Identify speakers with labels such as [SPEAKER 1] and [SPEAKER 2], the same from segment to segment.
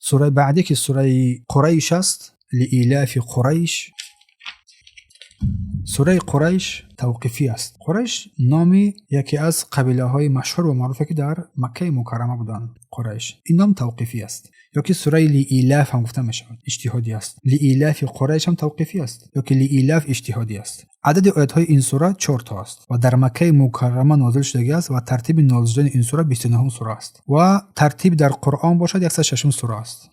[SPEAKER 1] سوره بعدی که سوره قریش است، لإیلاف قریش. سوره قریش توقیفی است. قریش نامی یکی از قبیله های مشهور و معروفه که در مکه مکرمه بودند. قریش این نام توقیفی است. یا که سوره لإیلاف هم گفته میشه، اجتهادی است. لإیلاف قریش هم توقیفی است، یا که لإیلاف اجتهادی است. عدد آیات های این سوره 4 تا است و در مکه مکرمه نازل شده است و ترتیب نازل شدن این سوره 29 سوره است و ترتیب در قرآن باشد 106 سوره است.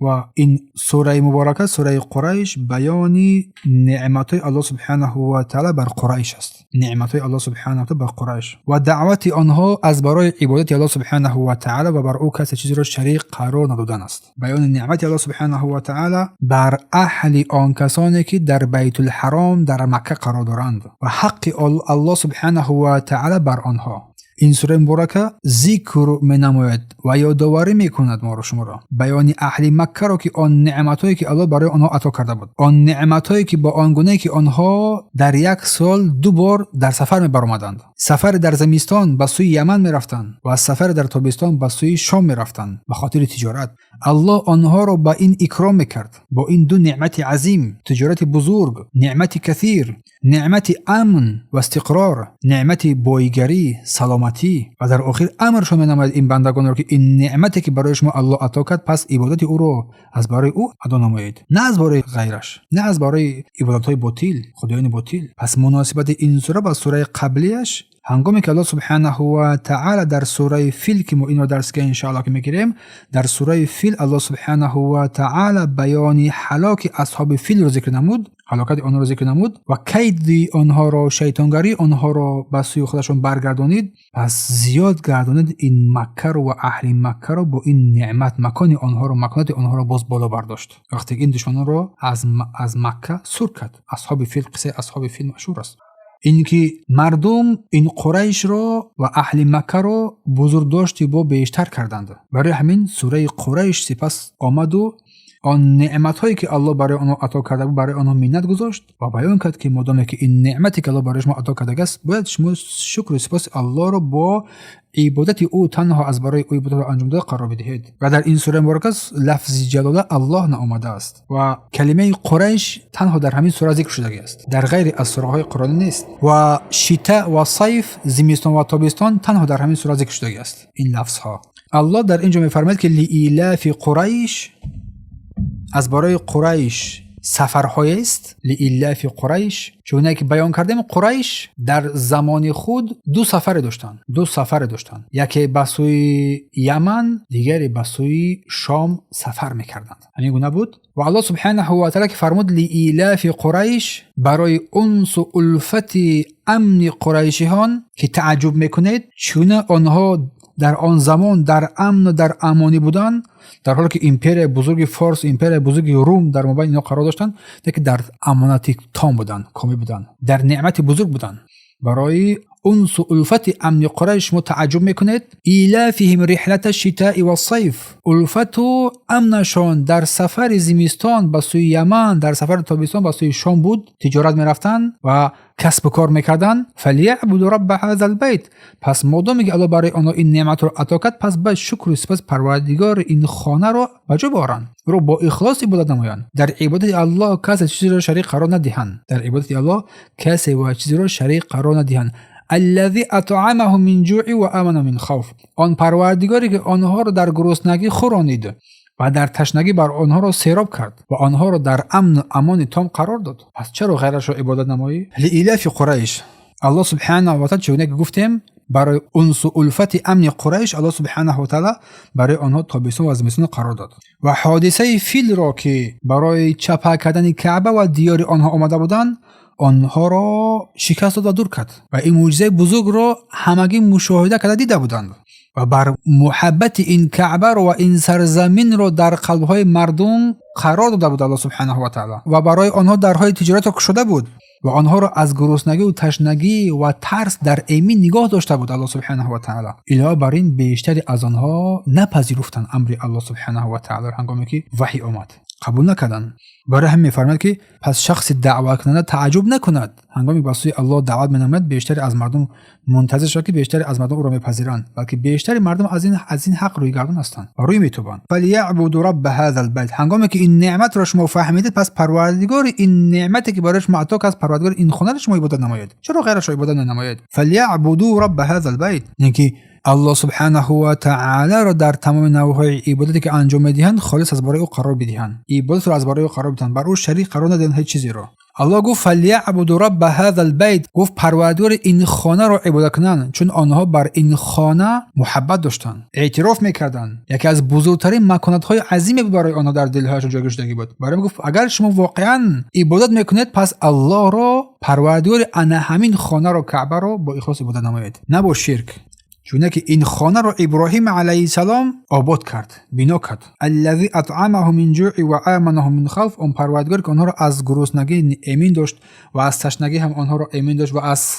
[SPEAKER 1] و این سوره مبارکه سوره قریش بیان نعمت‌های الله سبحانه و تعالی بر قریش است. نعمت‌های الله سبحانه و تعالی بر قریش و دعوت آنها از برای عبادت الله سبحانه و تعالی و بر او کسی چیزی را شریک قرار ندادن است. بیان نعمت الله سبحانه و تعالی بر اهل آن کسانی که در بیت الحرام در مکه قرار دارند و حق الله سبحانه و تعالی بر آنها. این سوره مبارکه ذکر می‌نماید و یادآوری می‌کند ما را شما را بیان اهل مکه را که آن نعمتایی که الله برای آنها عطا کرده بود، آن نعمتایی که با آن گونه که آنها در یک سال 2 بار در سفر می‌برآمدند. سفر در زمستان به سوی یمن می‌رفتند و سفر در تابستان به سوی شام می‌رفتند به خاطر تجارت. الله آنها را با این اکرام می‌کرد، با این 2 نعمت عظیم، تجارت بزرگ، نعمت کثیر، نعمت امن و استقرار، نعمت بایگری، سلامتی و در آخر امرشون می‌نماید این بندگان را که این نعمتی که برای شما الله عطا کرد پس عبادت او را از برای او ادا نمایید، نه از برای غیرش، نه از برای عبادت‌های باطل، خدایان باطل. پس مناسبت این سوره با سوره قبلیش هنگامی که الله سبحانه و تعالی در سوره فیل که ما این رو درس که ان شاء الله که میگیریم، در سوره فیل الله سبحانه و تعالی بیان هلاک اصحاب فیل رو ذکر نمود، هلاکت آنها رو ذکر نمود و کید آنها را، شیطانگری آنها را به سوی خودشون برگردانید. پس زیاد گردانید این مکه رو و اهل مکه رو با این نعمت، مکان آنها رو، مکانات آنها رو باز بالا برداشت. وقتی این دشمنان رو از مکه سور کرد. اصحاب فیل، قصه اصحاب فیل مشهور است. اینکه مردم این قریش را و اهل مکه را بزرگ داشتی با بیشتر کردند. برای همین سوره قریش سپس آمد و آن نعمت هایی که الله برای آنها عطا کرده بود برای آنها منت گذاشت و بیان کرد که مادامی که این نعمتی که الله برای شما عطا کرده است باید شما شکر و سپاس الله را با عبادت او تنها از برای او عبادت را انجام داده قرار بدهید. و در این سوره مبارکه لفظ جلاله الله نآمده است و کلمه قریش تنها در همین سوره ذکر شده است، در غیر از سوره های قرآنی نیست. و شتاء و صیف، زمستان و تابستان تنها در همین سوره ذکر شده است. این لفظ ها الله در اینجا می‌فرماید که لإیلاف قریش، از برای قریش سفرهای است. لإیلاف قریش، چون که بیان کردیم قریش در زمان خود 2 سفر داشتند، یکی به سوی یمن، دیگری به سوی شام سفر میکردند. همین گونه بود. و الله سبحانه و تعالی که فرمود لإیلاف قریش، برای انس و الفت امن قریشیان که تعجب میکنید چون آنها در آن زمان در امن و در امانی بودند، در حالی که امپرای بزرگ فارس، امپرای بزرگ روم در مابین اینا قرار داشتند، که در امانت تام بودند، کامل بودند، در نعمت بزرگ بودند. برای انس و الفت امن قریش متعجب میکنید. ایلافهم رحلت الشتاء و الصیف، الفت و امنشان در سفر زمستان به سوی یمن، در سفر تابستان به سوی شام بود، تجارت میرفتند و کسب و کار میکردند. فلیعبدوا رب هذا البیت، پس مادامی که الله برای آنها این نعمت رو عطا کرد، پس باید شکر و سپاس پروردگار این خانه رو بجا بارند، رو با اخلاص عبادت نمایند. در عبادت الله کسی چیزی را شریک قرار ندهند، در عبادت الله کسی و چیزی را شریک قرار ندهند. الذي اطعمهم من جوع و امن من خوف، آن پروردگاری که آنها را در گرسنگی خورانید و در تشنگی بر آنها را سیراب کرد و آنها را در امن و امان تام قرار داد. پس چرا غیرش را عبادت نمایی؟ لإیلاف قریش، الله سبحانه و تعالی چون که گفتیم برای انس و الفت امن قریش، الله سبحانه و تعالی برای آنها تابستان و زمستان قرار داد. و حادثه فیل را که برای چپه کردن کعبه و دیار آنها آمده بودند، آنها را شکست داد و دور کرد و این معجزه بزرگ را همگی مشاهده کرده دیده بودند. و بر محبت این کعبه و این سرزمین را در قلب‌های مردم قرار داده بود الله سبحانه و تعالی و برای آنها درهای تجارت را گشوده بود و آنها را از گرسنگی و تشنگی و ترس در ایمن نگاه داشته بود الله سبحانه و تعالی. علاوه بر این بیشتری از آنها نپذیرفتند امر الله سبحانه و تعالی هنگامی که وحی آمد. قبول نکردن. برای همین میفرماید که پس شخص دعوت کننده تعجب نکند هنگامی به سوی الله دعوت می‌نماید بیشتر از مردم منتظر شود که بیشتر از مردم او را میپذیرند، بلکه بیشتر مردم از این حق روی گردون هستند و روی میتوبند. فلیعبدوا رب هذا البیت، هنگامی که این نعمت را شما فهمیدید پس پروردگار این نعمتی که برای شما عطا کرد، پروردگار این خانه را شما عبادت نمایید، چرا غیرش عبادت نمایید؟ فلیعبدوا رب هذا البیت، یعنی الله سبحانه و تعالی را در تمام نوع‌های عبادتی که انجام می‌دهند خالص از برای او قرار بدهند، عبادت را از برای او قرار بدهند، بر او شریک قرار ندهند هیچ چیزی را. الله گفت فلیعبدوا رب هذا البیت، گفت پروردگار این خانه را عبادت کنند، چون آنها بر این خانه محبت داشتند، اعتراف میکردند یکی از بزرگترین مکانت‌های عظیمی برای آنها در دل‌هایشان جای گرفتگی بود. برای گفت اگر شما واقعا عبادت میکنید پس الله را پروردگار انا همین خانه را کعبه را با اخلاص عبادت نمایید، نه با شرک. چونه که این خانه را ابراهیم علیه السلام آباد کرد، بنا کرد. الذی اطعمه من جوع و آمنه من خوف، اون پروردگار که آنها را از گرسنگی امین داشت و از تشنگی هم آنها را امین داشت و از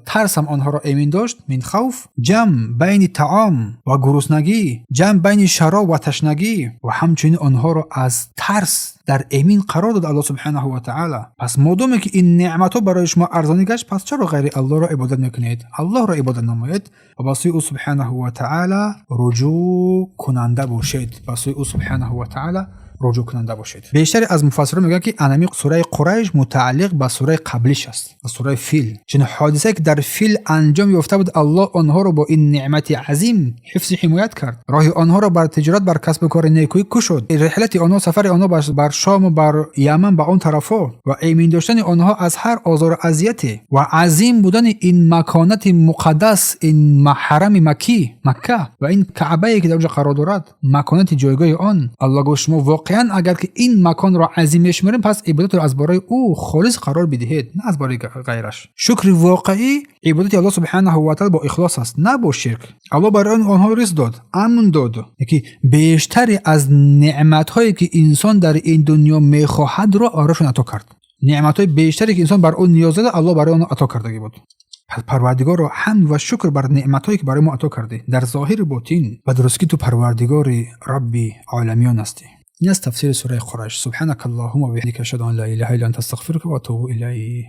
[SPEAKER 1] ترس هم آنها را امین داشت. من خوف جمع بین طعام و گرسنگی، جمع بین شراب و تشنگی، و همچنین آنها را از ترس در امین قرار داد الله سبحانه و تعالی. پس مادامی که این نعمت‌ها برای شما ارزانی گشت، پس چرا غیر الله را عبادت میکنید؟ الله را عبادت نمایید و به سوی او سبحانه و تعالی رجوع کننده باشید، به سوی او سبحانه و تعالی رجوع کننده باشید. بیشتر از مفسران میگن که انمی سوره قریش متعلق به سوره قبلیش است، به سوره فیل، چون حادثه که در فیل انجام یافته بود الله آنها را با این نعمت عظیم حفظ حمایت کرد، راه آنها را بر تجارت، بر کسب و کار نیکویی گشود، رحلت آنها، سفر آنها بر شام و بر یمن به آن طرفا و ایمن داشتن آنها از هر آزار و اذیت و عظیم بودن این مکانت مقدس، این محرم مکه و این کعبه که در اونجا قرار دارد، مکانت جایگاه آن. الله گفت شما واقعا اگر که این مکان را عظیم میشمرید پس عبادت را از برای او خالص قرار بدهید، نه از برای غیرش. شکر واقعی عبادت الله سبحانه و تعالی با اخلاص است، نه با شرک. الله برای آنها رزق داد، امن داد، که بیشتر از نعمت‌هایی که انسان در این دنیا می‌خواهد را آرشون عطا کرد. نعمت‌های بیشتری که انسان بر اون نیاز داره الله برای آن عطا کرده بود. پس پروردگار را حمد و شکر بر نعمت‌هایی که برای ما عطا کرده در ظاهر و باطن، و درست که تو پروردگار رب عالمیان هستی. این از تفسیر سوره قریش. سبحانك اللهم و بحمدک اشهد ان لا اله الا انت استغفرك و اتوب الیک.